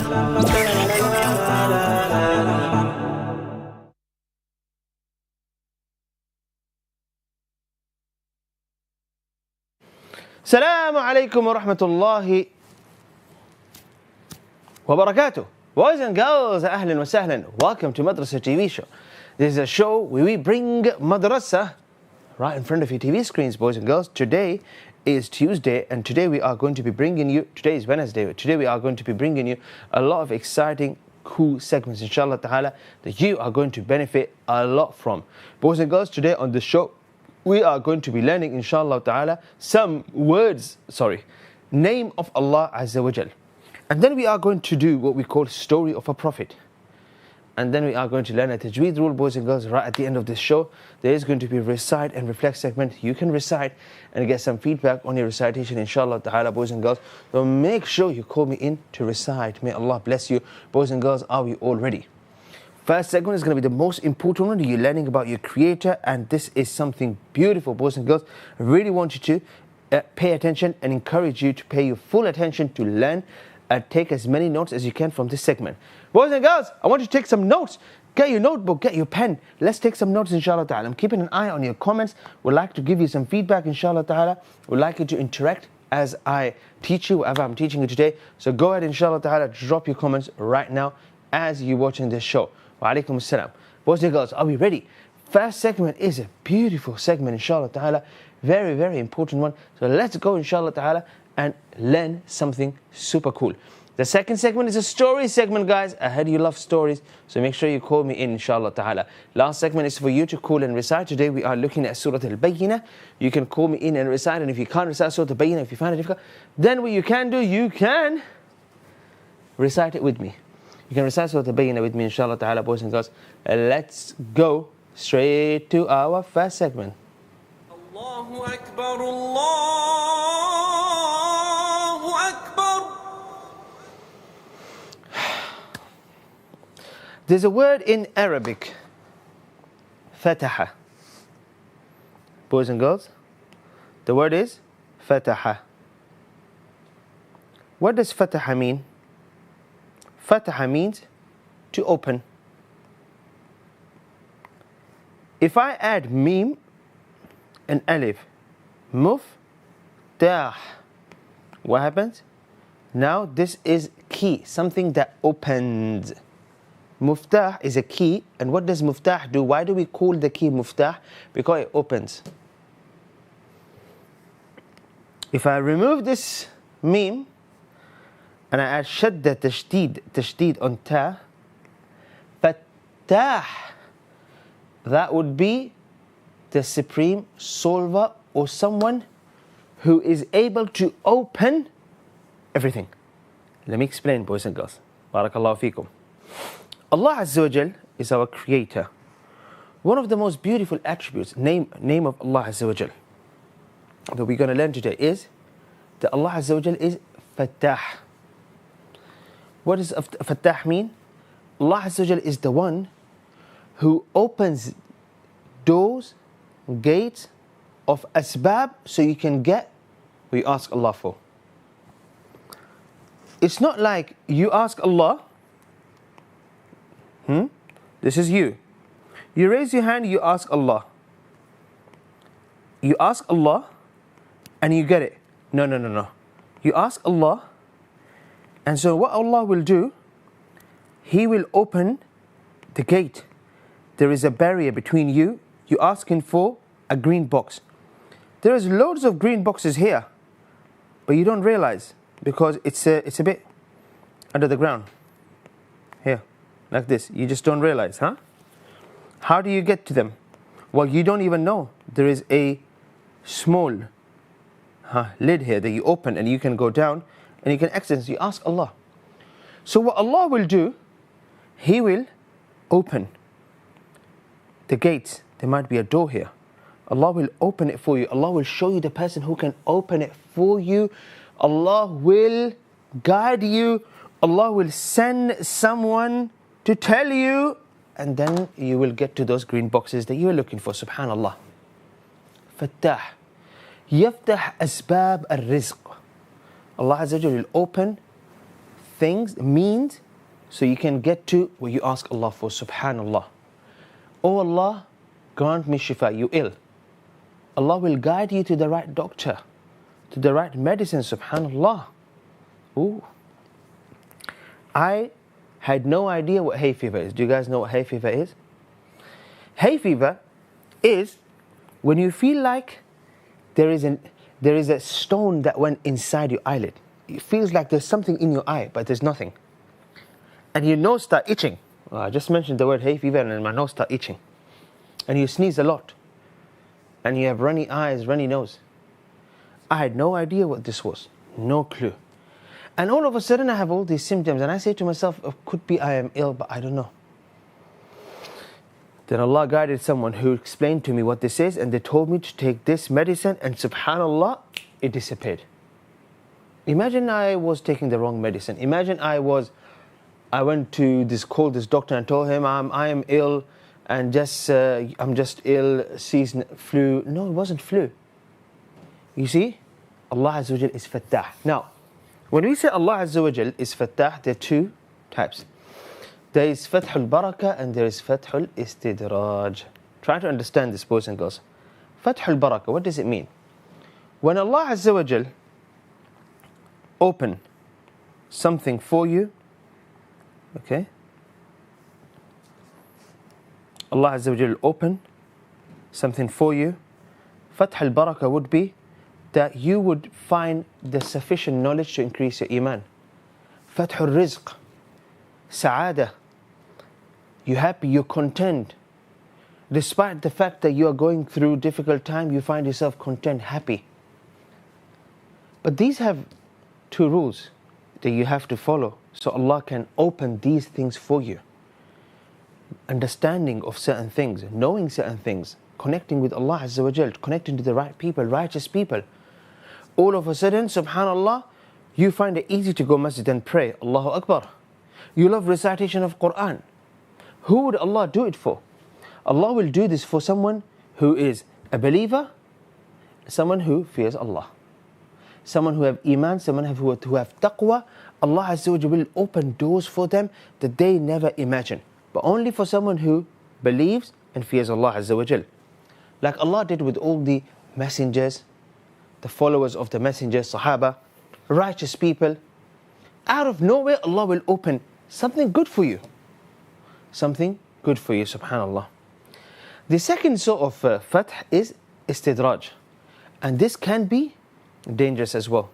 Assalamu alaikum wa rahmatullahi wa barakatuh. Boys and girls, ahlan wa sahlan. Welcome to Madrasah TV show. This is a show where we bring Madrasah right in front of your TV screens, boys and girls. Today is Tuesday, and today we are going to be bringing you, today is Wednesday, today we are going to be bringing you a lot of exciting, cool segments, inshallah ta'ala, that you are going to benefit a lot from. Boys and girls, today on the show, we are going to be learning, inshallah ta'ala, some words, name of Allah Azza wa Jal. And then we are going to do what we call story of a prophet. And then we are going to learn a Tajweed rule, boys and girls, right at the end of this show. There is going to be a Recite and Reflect segment. You can recite and get some feedback on your recitation, inshallah ta'ala, boys and girls. So make sure you call me in to recite. May Allah bless you. Boys and girls, are we all ready? First segment is going to be the most important one. You're learning about your creator, and this is something beautiful, boys and girls. I really want you to pay attention and encourage you to pay your full attention to learn and take as many notes as you can from this segment. Boys and girls, I want you to take some notes. Get your notebook, get your pen. Let's take some notes, inshallah ta'ala. I'm keeping an eye on your comments. Would like to give you some feedback, inshallah ta'ala. Would like you to interact as I teach you, whatever I'm teaching you today. So go ahead, inshallah ta'ala, drop your comments right now as you're watching this show. Wa alaikum assalam. Boys and girls, are we ready? First segment is a beautiful segment, inshallah ta'ala. Very, very important one. So let's go, inshallah ta'ala, and learn something super cool. The second segment is a story segment, guys. I heard you love stories, so make sure you call me in, inshallah ta'ala. Last segment is for you to call and recite. Today we are looking at Surah Al-Bayyinah. You can call me in and recite, and if you can't recite Surah Al-Bayyinah, if you find it difficult, then what you can do, you can recite it with me. You can recite Surah Al-Bayyinah with me, inshallah ta'ala, boys and girls. Let's go straight to our first segment. Allahu Akbar, Allahu Akbar. There's a word in Arabic, fataha. Boys and girls, the word is fataha. What does fataha mean? Fataha means to open. If I add mim and alif, muftah, what happens? Now this is key, something that opens. Muftah is a key, and what does muftah do? Why do we call the key muftah? Because it opens. If I remove this mim and I add shadda tashdid on ta, fattah, that would be the supreme solver, or someone who is able to open everything. Let me explain, boys and girls. Barakallahu feekum. Allah Azza wa Jal is our creator. One of the most beautiful attributes, name of Allah Azza wa Jal, that we're going to learn today is that Allah Azza wa Jal is Fattah. What does Fattah mean? Allah Azza wa Jal is the one who opens doors, gates of asbab, so you can get what you ask Allah for. It's not like you ask Allah, this is you. You raise your hand, you ask Allah. You ask Allah and you get it. No. You ask Allah, and so what Allah will do, He will open the gate. There is a barrier between you. You're asking for a green box. There is loads of green boxes here, but you don't realize because it's a bit under the ground. Here. Like this, you just don't realize, huh? How do you get to them? Well, you don't even know. There is a small lid here that you open and you can go down and you can access. You ask Allah. So what Allah will do, He will open the gates. There might be a door here. Allah will open it for you. Allah will show you the person who can open it for you. Allah will guide you. Allah will send someone to tell you, and then you will get to those green boxes that you are looking for. Subhanallah. Fattah. Yaftah asbab al-rizq. Allah Azza wa Jalla will open things, means, so you can get to what you ask Allah for. Subhanallah. Oh Allah, grant me shifa, you ill. Allah will guide you to the right doctor, to the right medicine. Subhanallah. Ooh. I had no idea what hay fever is. Do you guys know what hay fever is? Hay fever is when you feel like there is a stone that went inside your eyelid. It feels like there's something in your eye, but there's nothing. And your nose starts itching. Well, I just mentioned the word hay fever and my nose starts itching. And you sneeze a lot. And you have runny eyes, runny nose. I had no idea what this was. No clue. And all of a sudden I have all these symptoms and I say to myself, oh, could be I am ill, but I don't know. Then Allah guided someone who explained to me what this is, and they told me to take this medicine, and subhanallah, it disappeared. Imagine I was taking the wrong medicine. Imagine I went to called this doctor and told him I am ill and I'm just ill, season flu. No, it wasn't flu. You see, Allah Azza wa Jal is Fattah. Now, when we say Allah Azza wa Jal is Fattah, there are two types. There is Fathul Barakah and there is Fathul Istidraj. Try to understand this, boys and girls. Fathul Barakah, what does it mean? When Allah Azza wa Jal open something for you, okay? Allah Azza wa Jal open something for you. Fathul Barakah would be that you would find the sufficient knowledge to increase your iman. Fathul Rizq, Sa'adah. You're happy, you're content. Despite the fact that you are going through difficult time, you find yourself content, happy. But these have two rules that you have to follow, so Allah can open these things for you. Understanding of certain things, knowing certain things, connecting with Allah Azza wa Jal, connecting to the right people, righteous people. All of a sudden, subhanallah, you find it easy to go masjid and pray, Allahu Akbar. You love recitation of Quran. Who would Allah do it for? Allah will do this for someone who is a believer, someone who fears Allah. Someone who have iman, someone who have taqwa. Allah Azza wa Jal will open doors for them that they never imagined. But only for someone who believes and fears Allah Azza wa Jal. Like Allah did with all the messengers, the followers of the messengers, Sahaba, righteous people. Out of nowhere, Allah will open something good for you. Something good for you, subhanallah. The second sort of fath is istidraj. And this can be dangerous as well.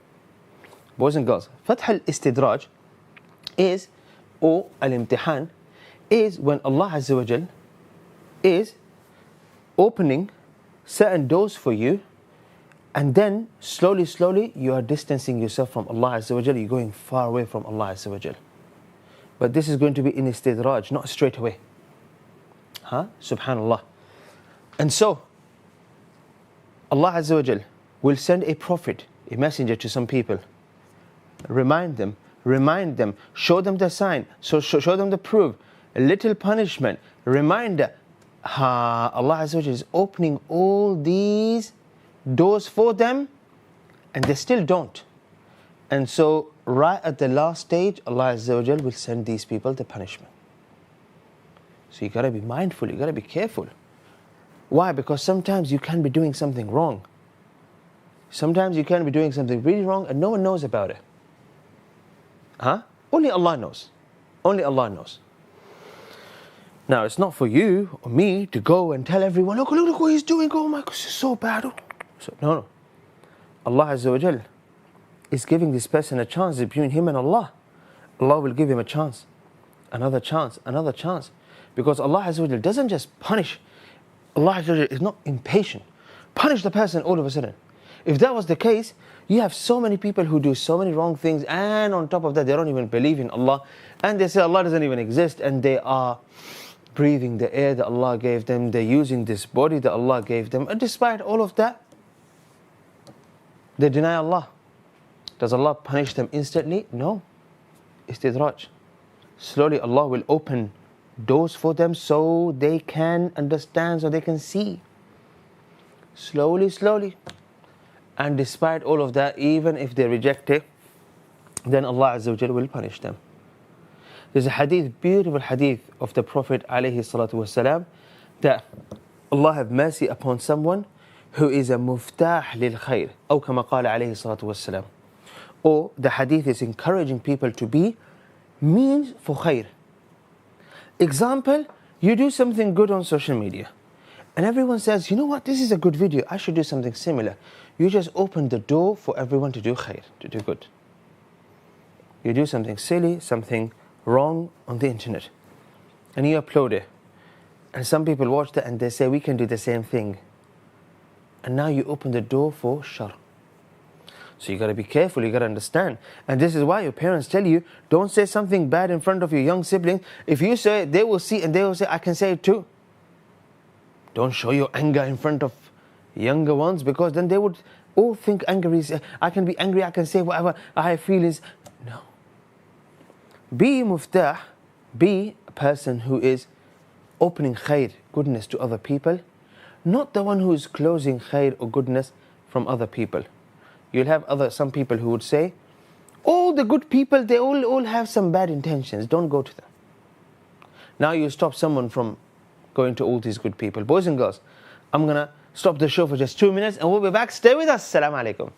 Boys and girls, fath al-istidraj is, or al-imtihan, is when Allah Azza wa Jal is opening certain doors for you, and then slowly you are distancing yourself from Allah Azza wa Jal. You're going far away from Allah Azza wa Jal. But this is going to be in istidraj, not straight away. Subhanallah. And so, Allah Azza wa Jal will send a prophet, a messenger to some people. Remind them, show them the sign, show them the proof, a little punishment, reminder. Allah Azza wa Jal is opening all these doors for them, and they still don't. And so, right at the last stage, Allah Azza wa Jal will send these people the punishment. So you gotta be mindful, you gotta be careful. Why? Because sometimes you can be doing something wrong. Sometimes you can be doing something really wrong and no one knows about it. Only Allah knows. Only Allah knows. Now, it's not for you or me to go and tell everyone, look what he's doing, oh my God, it's so bad. So, no. Allah Azza wa Jal is giving this person a chance between him and Allah. Allah will give him a chance, another chance. Because Allah Azza wa Jal doesn't just punish. Allah Azza wa Jal is not impatient. Punish the person all of a sudden. If that was the case, you have so many people who do so many wrong things, and on top of that, they don't even believe in Allah, and they say Allah doesn't even exist, and they are breathing the air that Allah gave them, they're using this body that Allah gave them, and despite all of that, they deny Allah. Does Allah punish them instantly? No. Istidraj. Slowly Allah will open doors for them so they can understand, so they can see. Slowly. And despite all of that, even if they reject it, then Allah Azza wa Jalla will punish them. There's a hadith, beautiful hadith of the Prophet alayhi salatu wasalam, that Allah have mercy upon someone who is a muftah lil khair, أو كما قال عليه الصلاة والسلام. Or the hadith is encouraging people to be means for khair. Example, you do something good on social media and everyone says, you know what, this is a good video, I should do something similar. You just open the door for everyone to do khair, to do good. You do something silly, something wrong on the internet, and you upload it, and some people watch that and they say, we can do the same thing. And now you open the door for shar. So you got to be careful, you got to understand. And this is why your parents tell you, don't say something bad in front of your young siblings. If you say it, they will see and they will say, I can say it too. Don't show your anger in front of younger ones, because then they would all think anger is, I can be angry, I can say whatever I feel is. No. Be muftah, be a person who is opening khair, goodness to other people, not the one who is closing khair or goodness from other people. You'll have some people who would say, all the good people, they all have some bad intentions, don't go to them. Now you stop someone from going to all these good people. Boys and girls, I'm going to stop the show for just 2 minutes and we'll be back. Stay with us. Assalamu alaikum.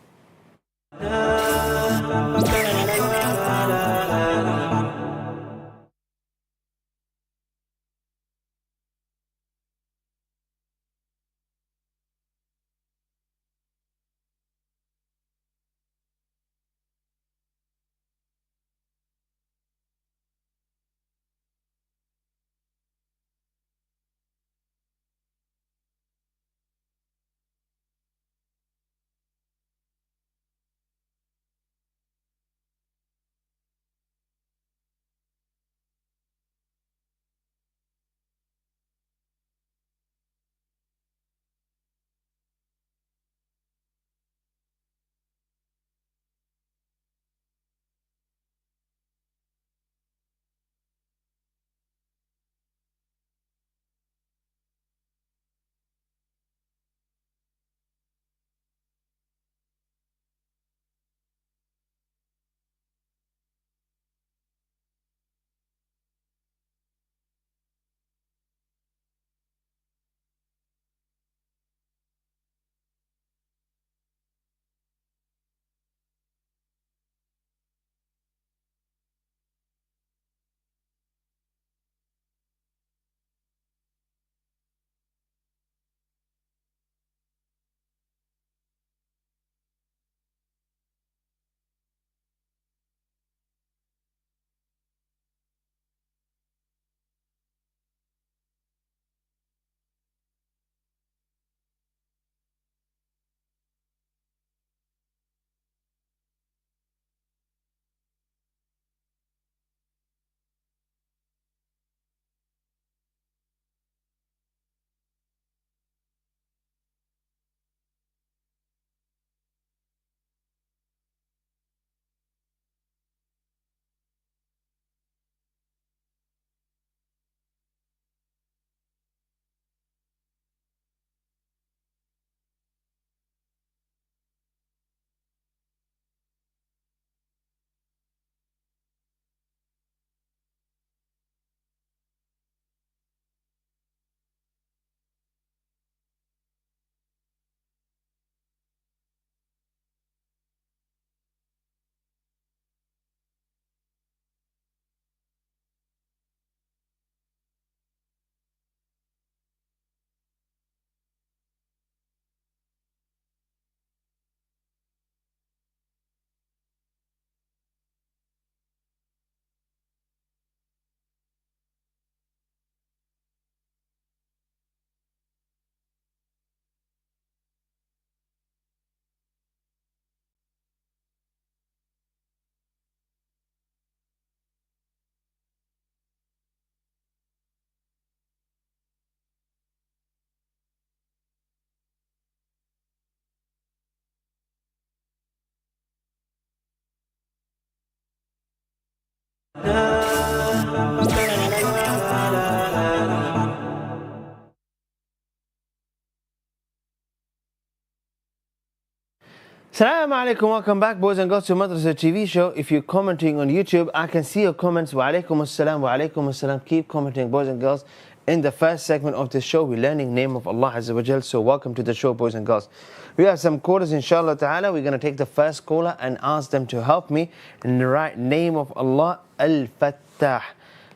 Assalamu alaikum, welcome back boys and girls to Madrasah TV show. If you're commenting on YouTube, I can see your comments. Wa alaikum assalam. Keep commenting boys and girls. In the first segment of this show, we're learning name of Allah Azza wa Jal. So welcome to the show boys and girls. We have some callers inshallah ta'ala. We're going to take the first caller and ask them to help me in the right name of Allah Al-Fattah.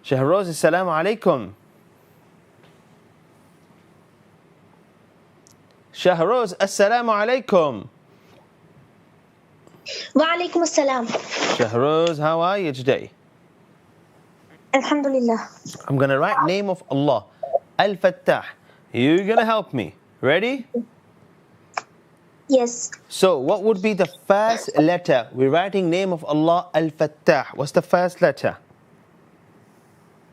Shahroz, assalamu alaikum. Shahroz, assalamu alaikum. Wa alaikum assalam. Shahroz, how are you today? Alhamdulillah. I'm going to write name of Allah, Al-Fattah. You're going to help me. Ready? Yes. So, what would be the first letter? We're writing name of Allah, Al-Fattah. What's the first letter?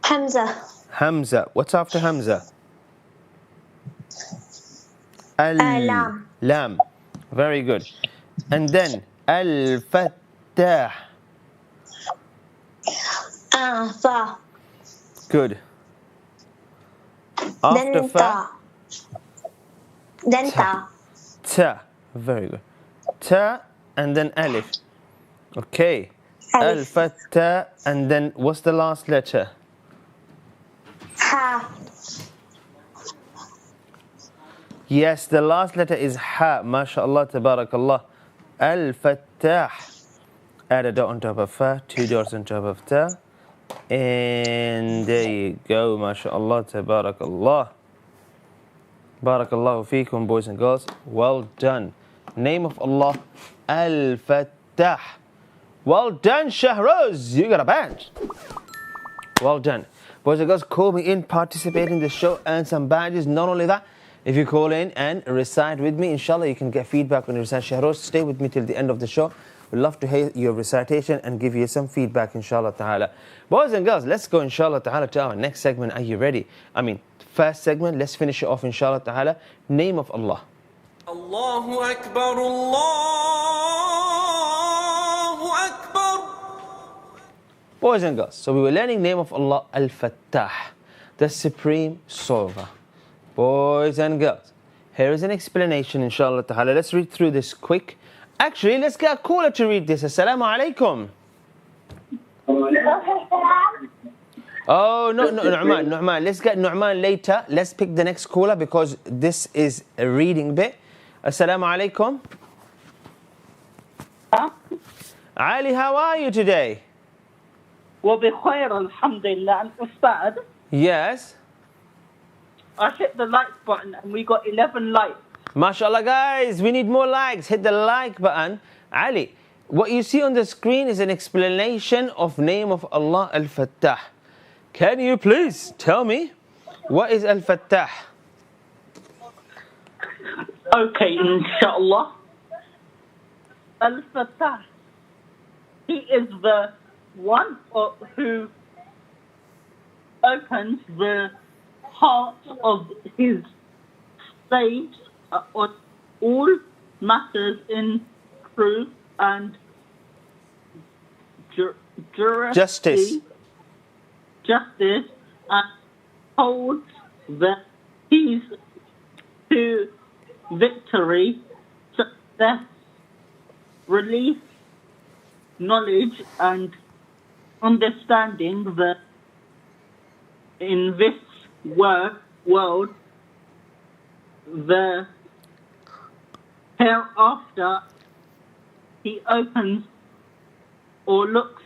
Hamza. Hamza. What's after Hamza? Lam. Lam. Very good. And then, Al-Fattah. Fa. Good. After Then Fa, ta. Then ta. Ta. Very good. Ta and then Alif. Okay. Alif. Al-Fattah. And then what's the last letter? Ha. Yes, the last letter is Ha. MashaAllah, tabarakallah. Al-Fattah. Add a dot on top of Fa, 2 dots on top of Ta. And there you go, MashaAllah, tabarakallah. Barakallahu feekum, boys and girls. Well done. Name of Allah, Al-Fattah. Well done, Shahroz. You got a badge. Well done. Boys and girls, call me in, participate in the show, earn some badges. Not only that, if you call in and recite with me, inshallah, you can get feedback when you recite. Shahroz, stay with me till the end of the show. We'd love to hear your recitation and give you some feedback, inshallah ta'ala. Boys and girls, let's go, inshallah ta'ala, to our next segment. Are you ready? First segment, let's finish it off, inshallah ta'ala. Name of Allah. Allahu Akbar, Allahu Akbar. Boys and girls, so we were learning name of Allah, Al-Fattah, the Supreme Solver. Boys and girls, here is an explanation, inshallah ta'ala. Let's read through this quick. Actually, let's get a caller to read this. Assalamu alaikum. Oh, no, Nu'man. Let's get Nu'man later. Let's pick the next caller because this is a reading bit. Assalamu alaikum. Ali, how are you today? وبخير الحمد لله. Ustad, Yes. I hit the like button and we got 11 likes. MashaAllah, guys, we need more likes. Hit the like button. Ali, what you see on the screen is an explanation of name of Allah, Al-Fattah. Can you please tell me what is Al-Fattah? Okay, inshallah. Al-Fattah. He is the one who opens the heart of his slaves on all matters in truth and Justice. Justice, and holds the keys to victory, success, relief, knowledge, and understanding that in this world, the hereafter, he opens or locks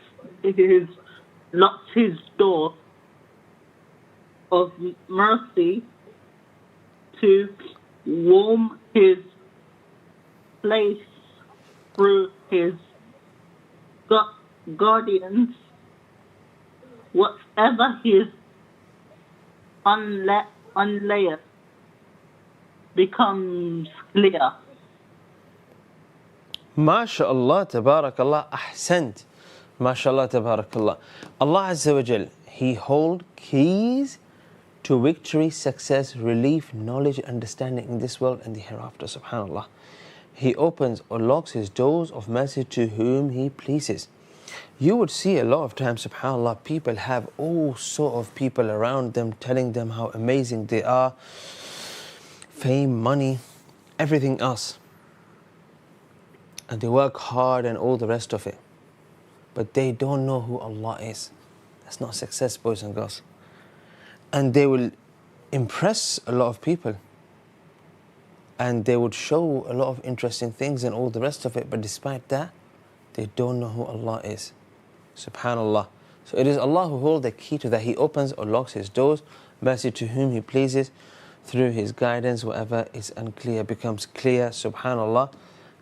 his door of mercy to warm his place through his guardians, whatever his unlayer becomes clear. MashaAllah, tabarakallah, ahsant. MashaAllah, tabarakallah. Allah Azza wa Jal, He holds keys to victory, success, relief, knowledge, understanding in this world and the hereafter, subhanAllah. He opens or locks His doors of mercy to whom He pleases. You would see a lot of times, subhanAllah, people have all sort of people around them telling them how amazing they are, fame, money, everything else. and they work hard and all the rest of it, but they don't know who Allah is. That's not success, boys and girls. And they will impress a lot of people, and they would show a lot of interesting things and all the rest of it, but despite that, they don't know who Allah is. Subhanallah. So it is Allah who holds the key to that. He opens or locks His doors, mercy to whom He pleases. Through His guidance, whatever is unclear becomes clear. Subhanallah.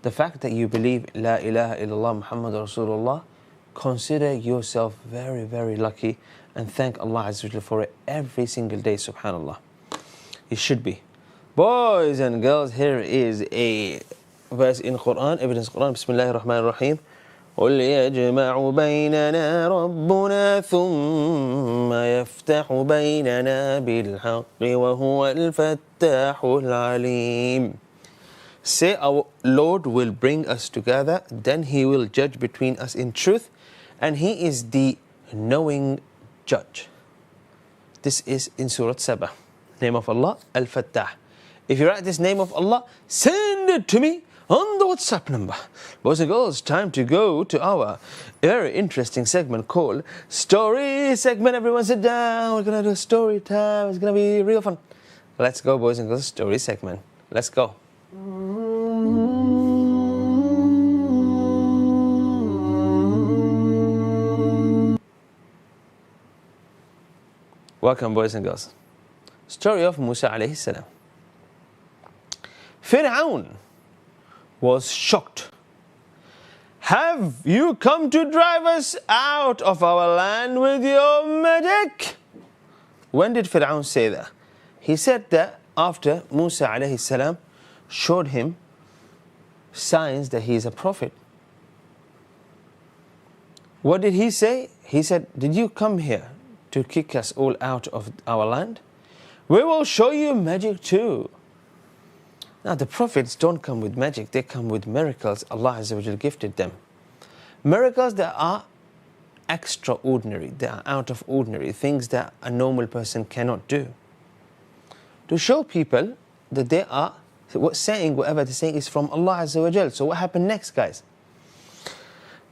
The fact that you believe La ilaha illallah Muhammad Rasulullah, consider yourself very, very lucky, and thank Allah Azza wa Jalla for it every single day. Subhanallah. It should be. Boys and girls, here is a verse in Quran, evidence Quran. Bismillahir Rahmanir Rahim. قل يجمع بيننا ربنا ثم يفتح بيننا بالحق وهو الفتاح العليم. Say, our Lord will bring us together, then He will judge between us in truth, and He is the knowing judge. This is in Surah Sabah. Name of Allah, Al-Fattah. If you write this name of Allah, send it to me on the WhatsApp number. Boys and girls, time to go to our very interesting segment called Story Segment. Everyone sit down. We're going to do a story time. It's going to be real fun. Let's go, boys and girls. Story segment. Let's go. Welcome, boys and girls. Story of Musa alayhi salam. Fir'aun was shocked. Have you come to drive us out of our land with your magic? When did Fir'aun say that? He said that after Musa alayhi salam showed him signs that he is a prophet. What did he say? He said, did you come here to kick us all out of our land? We will show you magic too. Now, the prophets don't come with magic, they come with miracles Allah Azza wa Jalla gifted them. Miracles that are extraordinary, they are out of ordinary, things that a normal person cannot do. To show people that they are saying whatever they're saying is from Allah Azza wa Jalla. So what happened next, guys?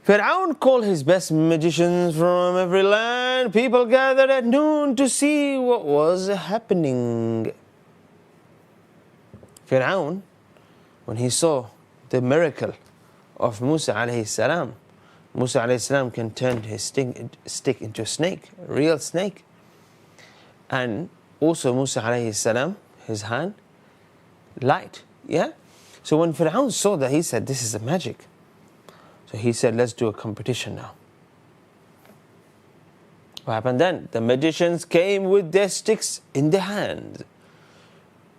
Fir'aun called his best magicians from every land. People gathered at noon to see what was happening. Fir'aun, when he saw the miracle of Musa alayhi salam, Musa alayhi salam can turn his stick into a snake, a real snake. And also Musa alayhi salam, his hand, light, yeah? So when Fir'aun saw that, he said, this is a magic. So he said, let's do a competition now. What happened then? The magicians came with their sticks in their hands.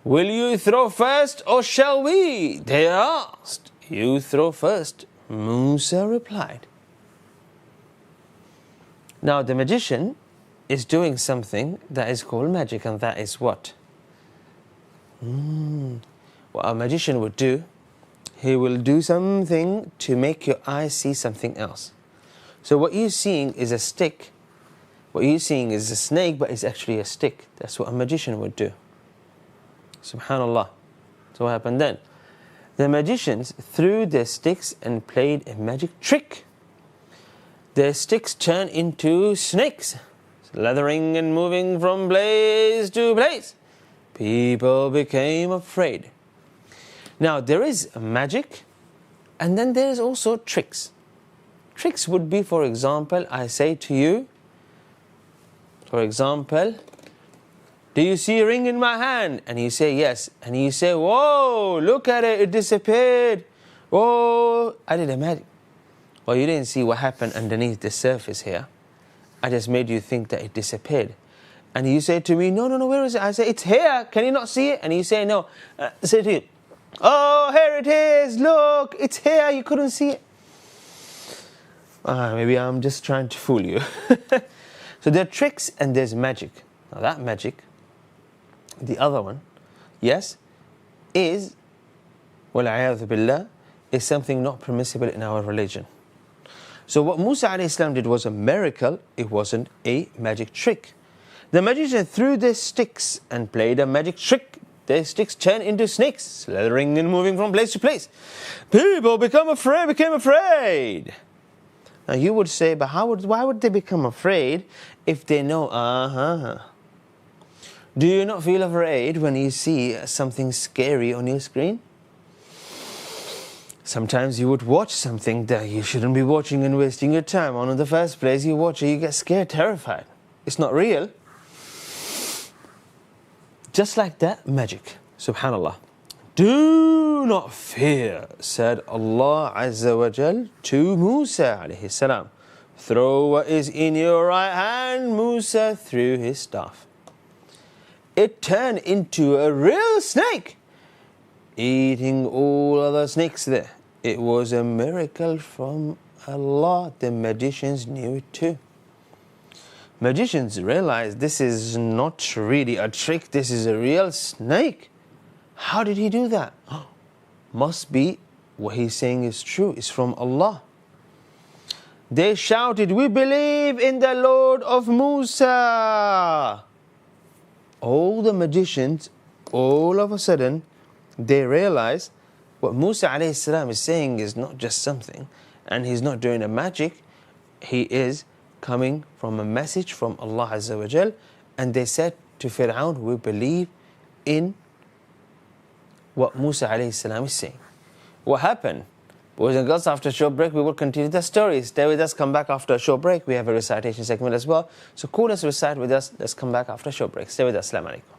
Will you throw first or shall we? They asked. You throw first, Musa replied. Now the magician is doing something that is called magic, and that is what? What a magician would do, he will do something to make your eyes see something else. So what you're seeing is a stick. What you're seeing is a snake, but it's actually a stick. That's what a magician would do. Subhanallah. So what happened then? The magicians threw their sticks and played a magic trick. Their sticks turned into snakes, slithering and moving from place to place. People became afraid. Now there is magic, and then there is also tricks. Tricks would be, for example, I say to you, for example, do you see a ring in my hand? And you say yes. And you say, whoa, look at it, it disappeared. Whoa, I did a magic. Well, you didn't see what happened underneath the surface here. I just made you think that it disappeared. And you say to me, no, where is it? I say, it's here, can you not see it? And you say, no. Say to you, oh, here it is, look, it's here, you couldn't see it. Maybe I'm just trying to fool you. So there are tricks and there's magic. Now that magic, the other one, yes, is, wal-'iyadhu billah, is something not permissible in our religion. So what Musa alayhi salam did was a miracle, it wasn't a magic trick. The magician threw their sticks and played a magic trick. their sticks turn into snakes, slithering and moving from place to place. People became afraid. Now you would say, but why would they become afraid if they know, Do you not feel afraid when you see something scary on your screen? Sometimes you would watch something that you shouldn't be watching and wasting your time on in the first place. You watch it, you get scared, terrified. It's not real. Just like that, magic. Subhanallah. Do not fear, said Allah Azza wa Jal to Musa alayhi salam. Throw what is in your right hand. Musa threw his staff. It turned into a real snake, eating all other snakes there. It was a miracle from Allah. The magicians knew it too. Magicians realized this is not really a trick, this is a real snake. How did he do that? Must be what he's saying is true, it's from Allah. They shouted, we believe in the Lord of Musa. All the magicians, all of a sudden, they realized what Musa alayhi salam is saying is not just something, and he's not doing a magic, he is coming from a message from Allah Azza wa Jal. And they said to Fir'aun, we believe in what Musa alayhi salam is saying. What happened? Boys and girls, after a short break, we will continue the story. Stay with us, come back after a short break. We have a recitation segment as well. So call us, recite with us. Let's come back after a short break. Stay with us. Assalamu alaikum.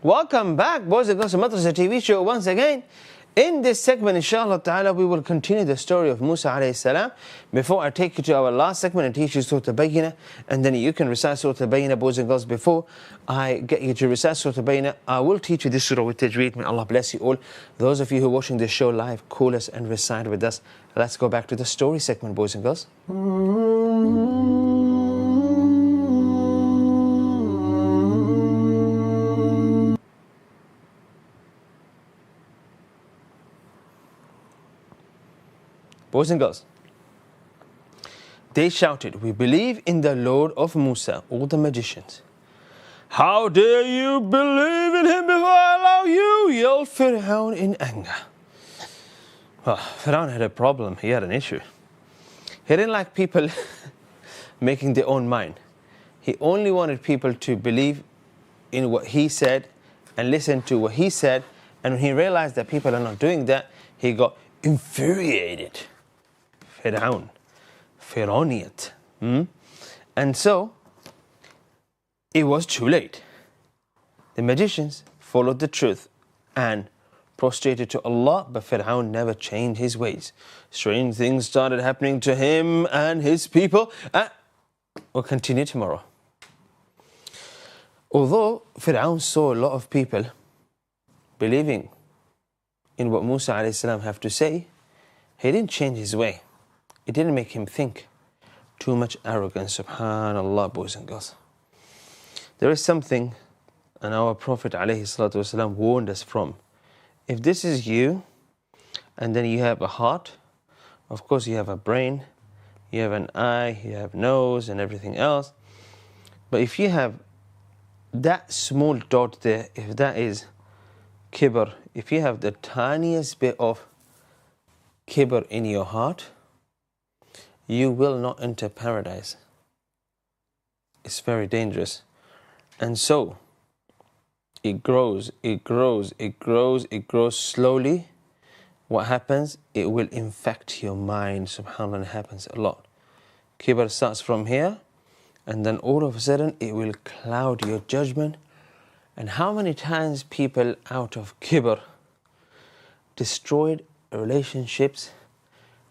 Welcome back, boys and girls, to Madrasah TV show once again. In this segment, inshallah ta'ala, we will continue the story of Musa alayhi salam. Before I take you to our last segment and teach you Surah Al-Bayyinah, and then you can recite Surah Al-Bayyinah, boys and girls. Before I get you to recite Surah Al-Bayyinah, I will teach you this surah with Tajweed. May Allah bless you all. Those of you who are watching this show live, call us and recite with us. Let's go back to the story segment, boys and girls. Boys and girls, they shouted, "We believe in the Lord of Musa," all the magicians. "How dare you believe in him before I allow you?" yelled Fir'aun in anger. Well, Fir'aun had a problem. He had an issue. He didn't like people making their own mind. He only wanted people to believe in what he said and listen to what he said. And when he realized that people are not doing that, he got infuriated. Fir'auniyat. And so, it was too late. The magicians followed the truth and prostrated to Allah, but Fir'aun never changed his ways. Strange things started happening to him and his people. We'll continue tomorrow. Although Fir'aun saw a lot of people believing in what Musa alayhi salam have to say, he didn't change his way. It didn't make him think. Too much arrogance, subhanallah, boys and girls. There is something, and our Prophet ﷺ warned us from. If this is you, and then you have a heart, of course you have a brain, you have an eye, you have nose and everything else. But if you have that small dot there, if that is kibr, if you have the tiniest bit of kibr in your heart, you will not enter paradise. It's very dangerous. And so, it grows, it grows, it grows, it grows slowly. What happens? It will infect your mind. SubhanAllah, it happens a lot. Kibr starts from here, and then all of a sudden, it will cloud your judgment. And how many times people out of kibr destroyed relationships,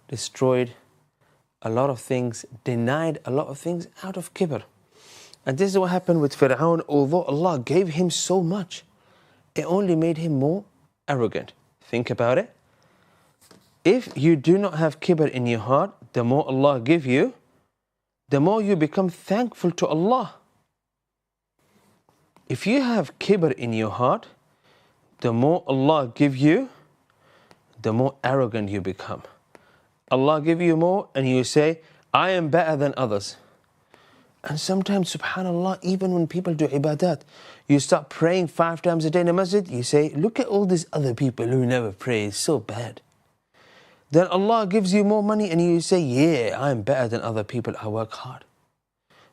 destroyed a lot of things, denied a lot of things out of kibr. And this is what happened with Fir'aun. Although Allah gave him so much, it only made him more arrogant. Think about it. If you do not have kibr in your heart, the more Allah give you, the more you become thankful to Allah. If you have kibr in your heart, the more Allah give you, the more arrogant you become. Allah give you more and you say, "I am better than others." And sometimes, subhanAllah, even when people do ibadat, you start praying 5 times a day in a masjid, you say, "Look at all these other people who never pray, it's so bad." Then Allah gives you more money and you say, "Yeah, I'm better than other people, I work hard."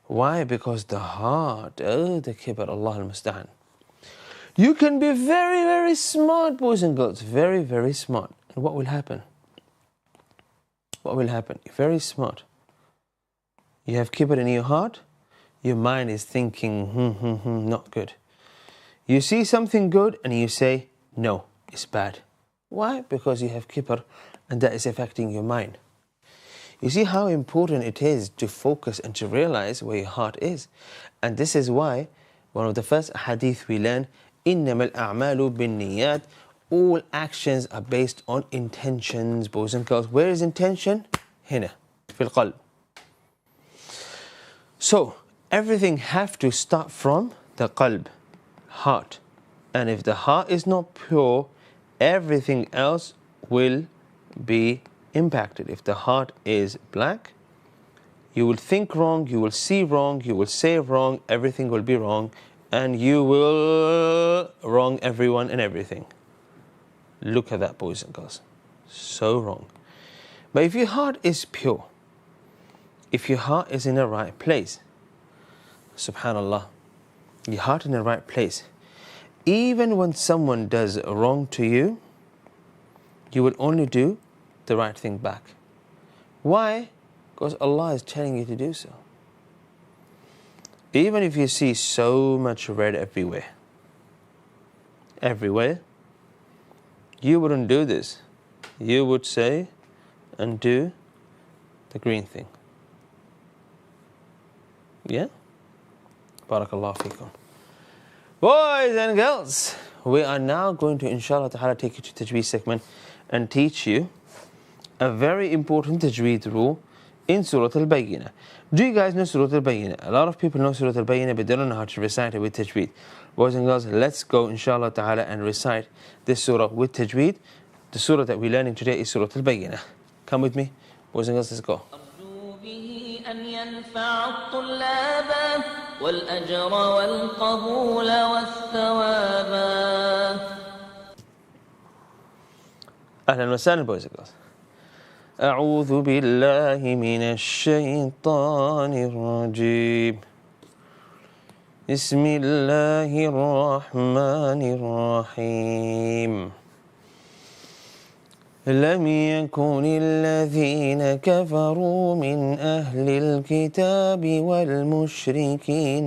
Why? Because the heart, the kibr, Allah al-Musta'an. You can be very, very smart, boys and girls, very, very smart. And what will happen? What will happen? You're very smart. You have kibr in your heart, your mind is thinking, not good. You see something good and you say, "No, it's bad." Why? Because you have kibr and that is affecting your mind. You see how important it is to focus and to realize where your heart is. And this is why one of the first hadith we learn, إِنَّمَا الْأَعْمَالُ بِالنِّيَّاتِ, all actions are based on intentions, boys and girls. Where is intention? هنا في القلب. So everything have to start from the qalb, heart. And if the heart is not pure, everything else will be impacted. If the heart is black, you will think wrong, you will see wrong, you will say wrong, everything will be wrong, and you will wrong everyone and everything. Look at that, boys and girls. So wrong. But if your heart is pure, if your heart is in the right place, subhanallah, your heart in the right place, even when someone does wrong to you, you will only do the right thing back. Why? Because Allah is telling you to do so. Even if you see so much red everywhere, you wouldn't do this. You would say and do the green thing. Yeah? Barakallahu feekum. Boys and girls, we are now going to, inshallah ta'ala, take you to Tajweed segment and teach you a very important Tajweed rule in Surah Al-Bayyinah. Do you guys know Surah Al-Bayyinah? A lot of people know Surah Al-Bayyinah, but they don't know how to recite it with Tajweed. Boys and girls, let's go, inshallah ta'ala, and recite this surah with Tajweed. The surah that we're learning today is Surah Al-Bayyinah. Come with me. Boys and girls, let's go. أن ينفع الطلاب والأجر والقبول والثواب. أهلا وسهلا boys and girls. أعوذ بالله من الشيطان الرجيم. بسم الله الرحمن الرحيم. لم يكن الذين كفروا من أهل الكتاب والمشركين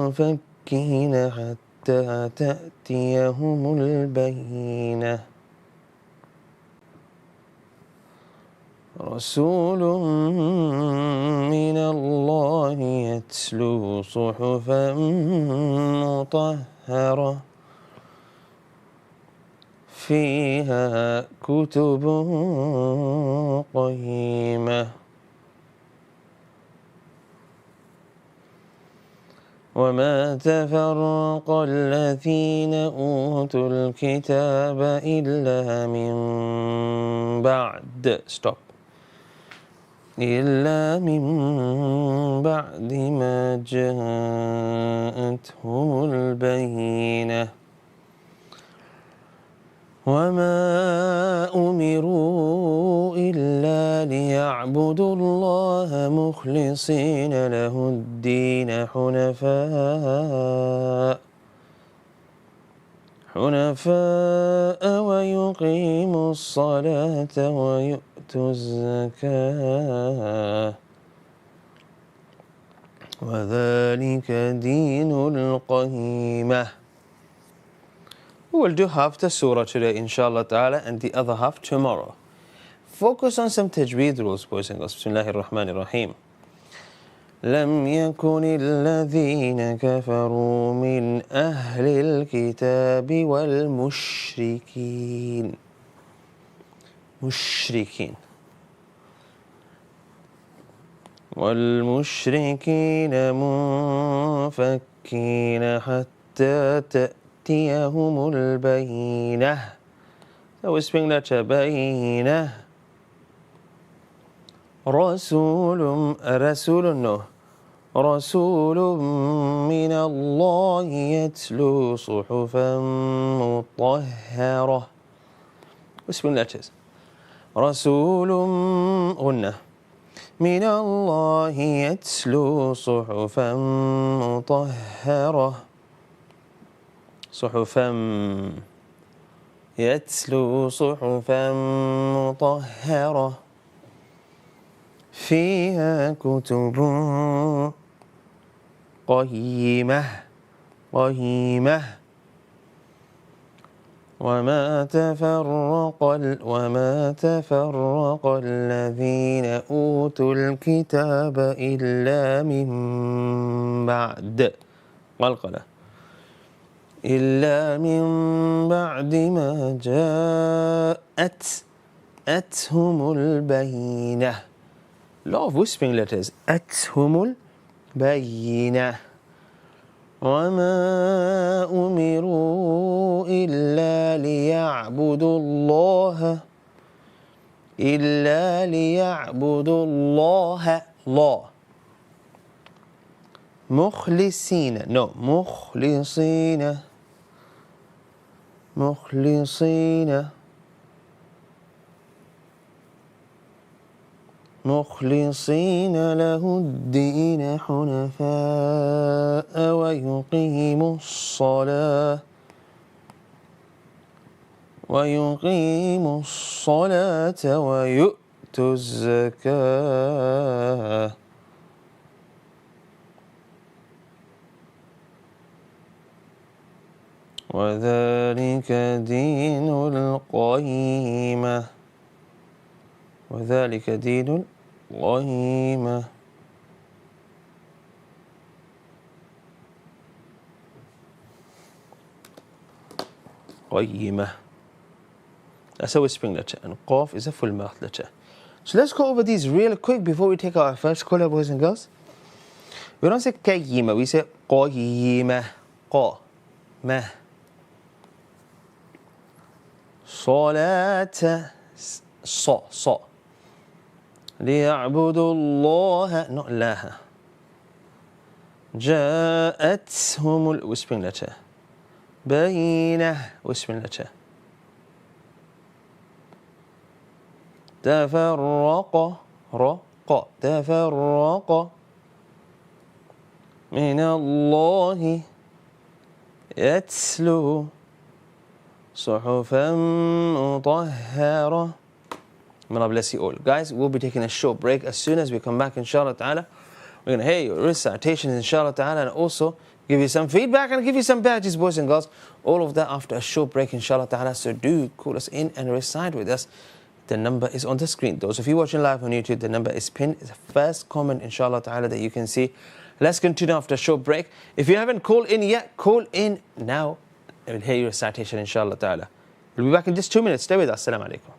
منفكين حتى تأتيهم البينة. رسول من الله يتلو صحفا مطهرة فيها كتب قيمة. وما تفرق الذين أوتوا الكتاب إلا من بعد ما جاءتهم البينة. وما أمروا إلا ليعبدوا الله مخلصين له الدين حنفاء ويقيموا الصلاة ويؤتوا الزكاة وذلك دين القيمة. We will do half the surah today, inshallah ta'ala, and the other half tomorrow. Focus on some Tajweed rules, boys and girls. Bismillahir Rahmanir Rahim. لم يكن الذين كفروا من أهل الكتاب والمشركين منفكين حتى تأتيهم البينة. So we speak letter بينة. رسول من الله يتلو صحفا مطهرة. We speak letters. رسول غنة من الله يتلو صحفا مطهرة. يتلو صحفا مطهرة فيها كتب قيمة. وما تفرق الذين أوتوا الكتاب إلا من بعد ما جاءتهم البينة. Lot of whispering letters. أتهم البينة. وما أمروا إلا ليعبدوا الله مخلصين له الدين حنفاء ويقيموا الصلاة ويقيموا الصلاة ويؤتوا الزكاة وذلك دين القيمة وذلك دين القيمة. قيمة. That's a whispering letter, and Qaf is a full mouth letter. So let's go over these real quick before we take our first caller, boys and girls. We don't say Qayyima, we say Qayyima. Qa. Ma. Salata. Sa. Sa. ليعبدوا الله, not laha. جاءتهم whispering letter. بينة whispering letter. تفرق رق تفرق من الله يتلو صحفا مطهرة. May Allah bless you all. Guys, we'll be taking a short break. As soon as we come back, inshallah ta'ala, we're going to hear your recitations, inshallah ta'ala, and also give you some feedback and give you some badges, boys and girls. All of that after a short break, inshallah ta'ala. So do call us in and recite with us. The number is on the screen. Those of you watching live on YouTube, the number is pinned. It's the first comment, inshallah ta'ala, that you can see. Let's continue after a short break. If you haven't called in yet, call in now. I will hear your recitation, inshallah ta'ala. We'll be back in just 2 minutes. Stay with us. Assalamu alaikum.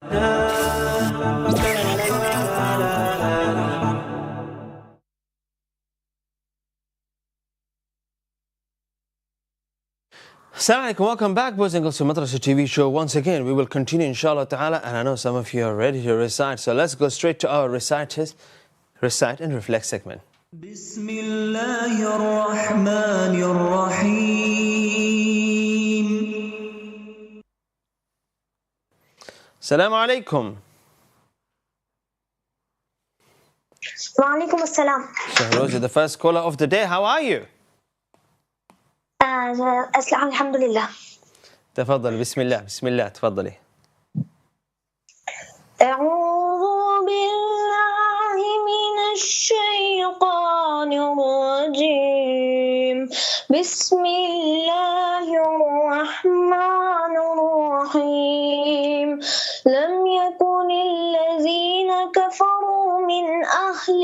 Assalamu alaikum, welcome back, boys and girls, to Madrasah TV show. Once again, we will continue inshallah ta'ala, and I know some of you are ready to recite, so let's go straight to our Recite and Reflect segment. بسم الله الرحمن الرحيم. Assalamu alaikum. Wa alaikum assalam. Shahroz, the first caller of the day, how are you? Alhamdulillah. تفضل بسم الله تفضلي. أعوذ بالله من الشيطان الرجيم. بسم الله الرحمن الرحيم. لم يكن الذين كفروا من أهل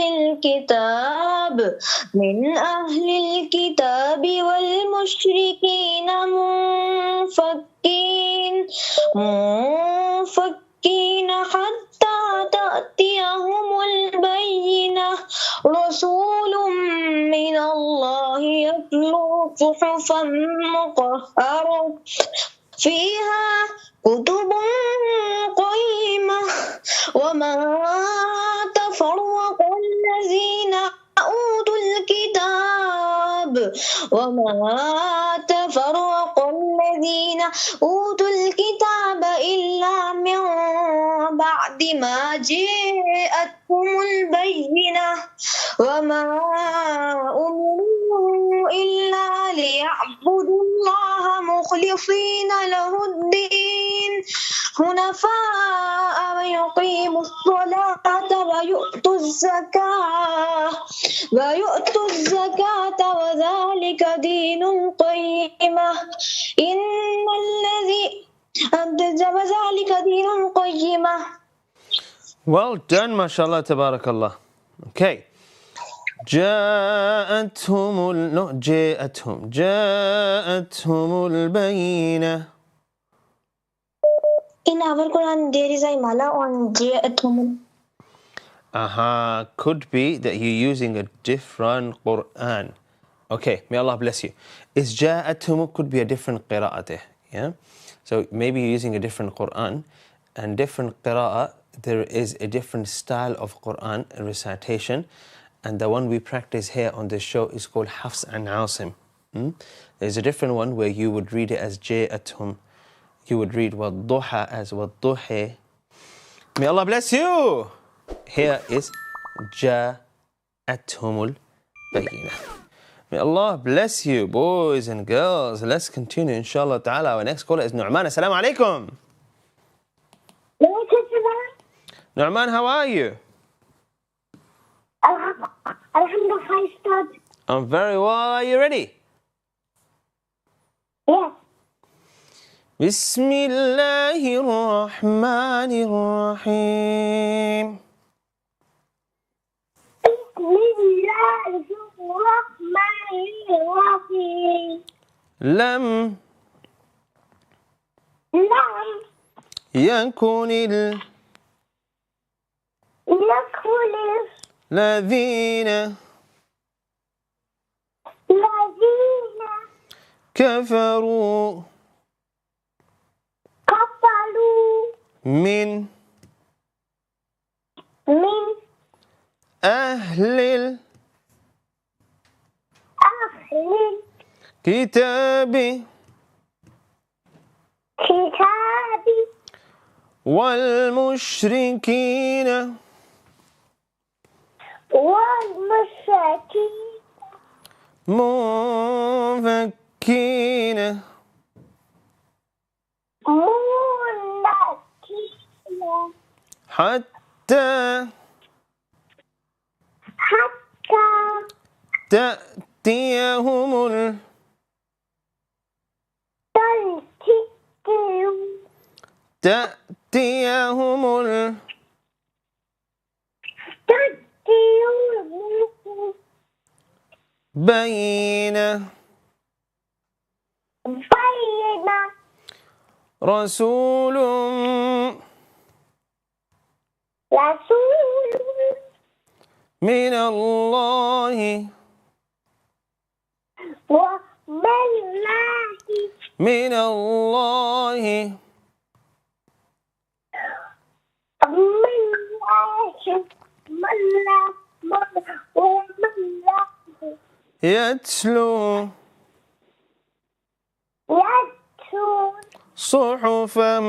الكتاب والمشركين منفكين حتى تأتيهم البينة. رسول من الله يتلو صحفا مطهرة فيها كتب قيمة وما تفرق الذين أوتوا الكتاب إلا من بعد ما جاءتهم البينة وما أمروا إلا ليعبدوا الله مخلصين له الدين حنفاء ويقيموا الصلاة ويؤتوا الزكاة وذلك دين القيمة وذلك دين القيمة. Well done, mashallah, tabarakallah. Okay. جاءتهم البينة. In our Quran there is a mala on جاءتهم. Could be that you're using a different Quran. Okay, may Allah bless you. Is جاءتهم could be a different qira'atih. Yeah? So maybe you're using a different Quran, and different qira'ah, there is a different style of Quran recitation, and the one we practice here on this show is called Hafs and Asim. There's a different one where you would read it as جاءتهم. You would read وَالضُّحَى as وَالضُّحِي. May Allah bless you. Here is جاءتهم البينة. May Allah bless you, boys and girls. Let's continue, inshallah ta'ala. Our next caller is Nu'man. Assalamu alaikum. Nu'man, how are you? Alhamdulillah. I'm very well. Are you ready? Yes. بسم الله الرحمن الرحيم. لم يكن الذين كفروا من أهل الكتاب والمشركين منفكين حتى تأتيهم البينة رسول رسول من الله ومن من الله يتلو صحفا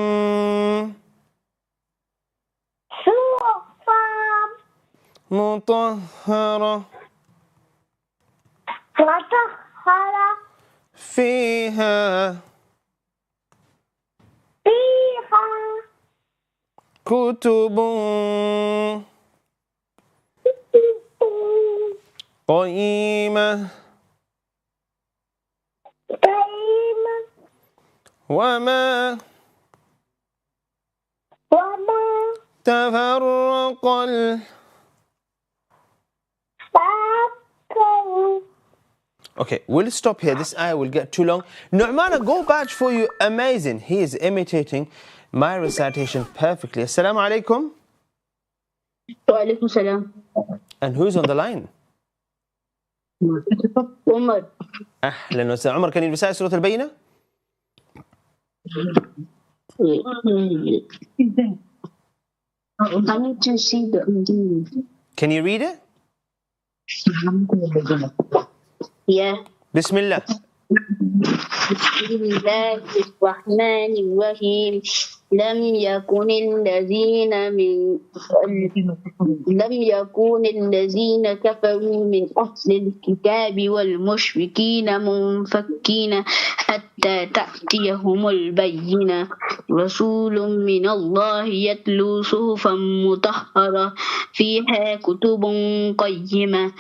مطهرة فيها كتب قيمة وما تفرق Okay, we'll stop here. This ayah will get too long. Nu'mana, go badge for you. Amazing. He is imitating my recitation perfectly. Assalamu alaikum. Wa alaikum salam. And who's on the line? Umar. أهلا وسهلا. Umar, can you recite Surah Al-Bayyinah? I need to see the. Can you read it? Yeah. Bismillah. بسم الله الرحمن الرحيم لم يكن الذين كفروا من أهل الكتاب والمشركين منفكين حتى تأتيهم البينة رسول من الله يتلو صحفا مطهرة فيها كتب قيمة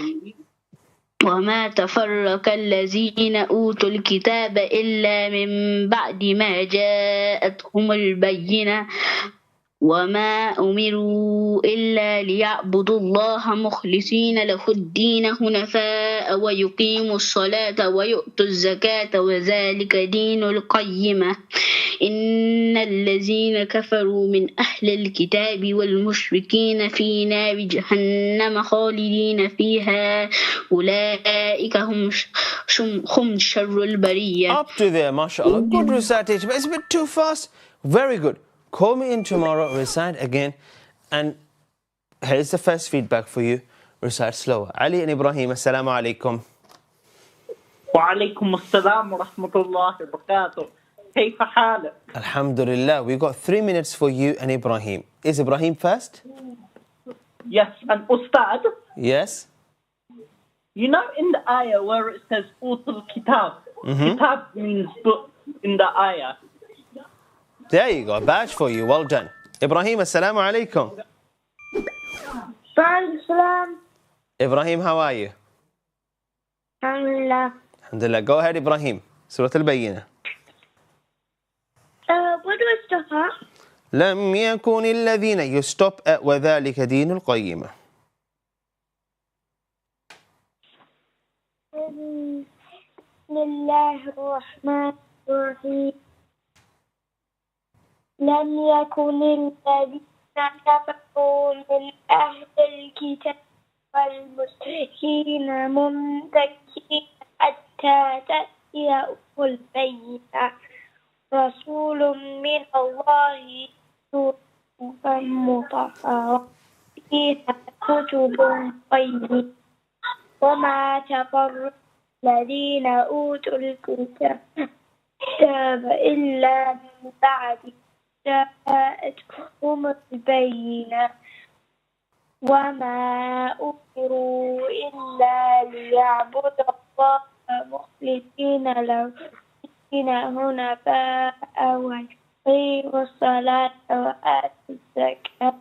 وما تفرق الذين أوتوا الكتاب إلا من بعد ما جاءتهم البينة وما أمروا إلا ليعبدوا الله مخلصين له الدين حنفاء ويقيموا الصلاة ويؤتوا الزكاة وذلك دين القيمة إن الذين كفروا من أهل الكتاب والمشركين في نار جهنم خالدين فيها أولئك هم شر البرية. Up to there, mashallah. Good recitation, but it's a bit too fast. Very good. Call me in tomorrow, recite again, and here's the first feedback for you. Recite slower. Ali and Ibrahim, assalamu alaikum. وعليكم السلام ورحمة الله وبركاته. كيف حالك؟ Alhamdulillah, we got 3 minutes for you and Ibrahim. Is Ibrahim first? Yes, and Ustad, Yes. you know in the ayah where it says Utul Kitab, Kitab means book in the ayah. There you go, a badge for you. Well done. Ibrahim, assalamu alaikum. Salam. Ibrahim, how are you? Alhamdulillah. Alhamdulillah. Go ahead, Ibrahim. Surah Al-Bayyinah. What do I stop at? لم يكن الذين. You stop at وذلك دين القيمة. بسم الله الرحمن الرحيم لم يكن الذين كفروا من أهل الكتاب والمشركين منفكين حتى تأتيهم البينة رسول من الله صحفا مطهرة فيها كتب قيمة وما تفرق الذين أوتوا الكتاب إلا من بعد جاءتهم البينة وما أمروا إلا ليعبدوا الله مخلصين له الدين حنفاء ويقيموا الصلاة وآتوا الزكاة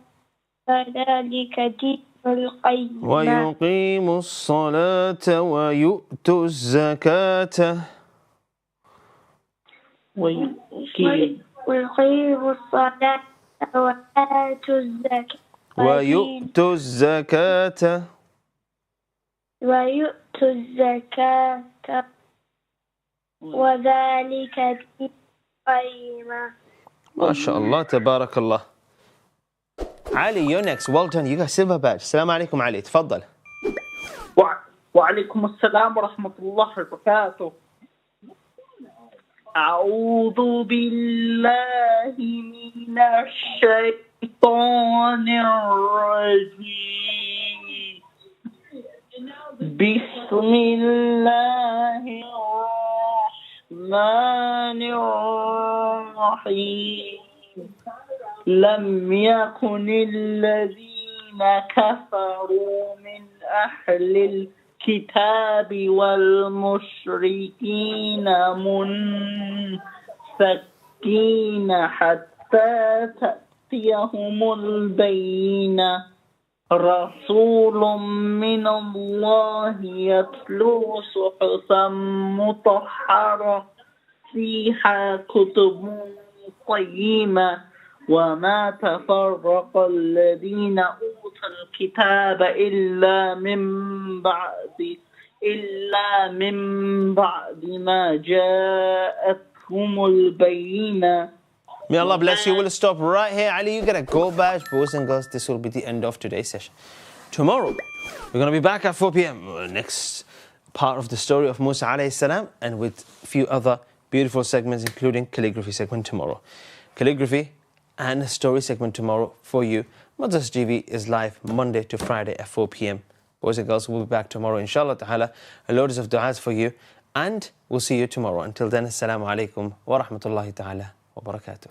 وذلك دين القيمة ويقيموا الصلاة ويؤتوا الزكاة ويقيموا الصلاة وآتوا الزكاة ويؤتوا الزكاة وذلك دين القيمة. ما شاء الله تبارك الله. Ali, you're next. Well done. You got silver badge. Assalamu alaikum, Ali. تفضل. وعليكم السلام ورحمة الله وبركاته. أعوذ بالله من الشيطان الرجيم. بسم الله الرحمن الرحيم. لم يكن الذين كفروا من أهل الكتاب والمشركين منفكين حتى تأتيهم البينة. رسول من الله يتلو صحفا مطهرة فيها كتب قيمة وما تفرق الذين أوتوا الكتاب إلا من بعد ما جاءتهم البينة. May Allah bless you. We'll stop right here. Ali, you get a gold badge. Boys and girls, this will be the end of today's session. Tomorrow, we're going to be back at 4 p.m. Next part of the story of Musa alayhi salam, and with a few other beautiful segments, including calligraphy segment tomorrow. Calligraphy and story segment tomorrow for you. Madrasah TV is live Monday to Friday at 4 p.m. Boys and girls, we'll be back tomorrow, inshallah ta'ala. Loads of du'as for you, and we'll see you tomorrow. Until then, assalamu alaikum wa rahmatullahi ta'ala wa barakatuh.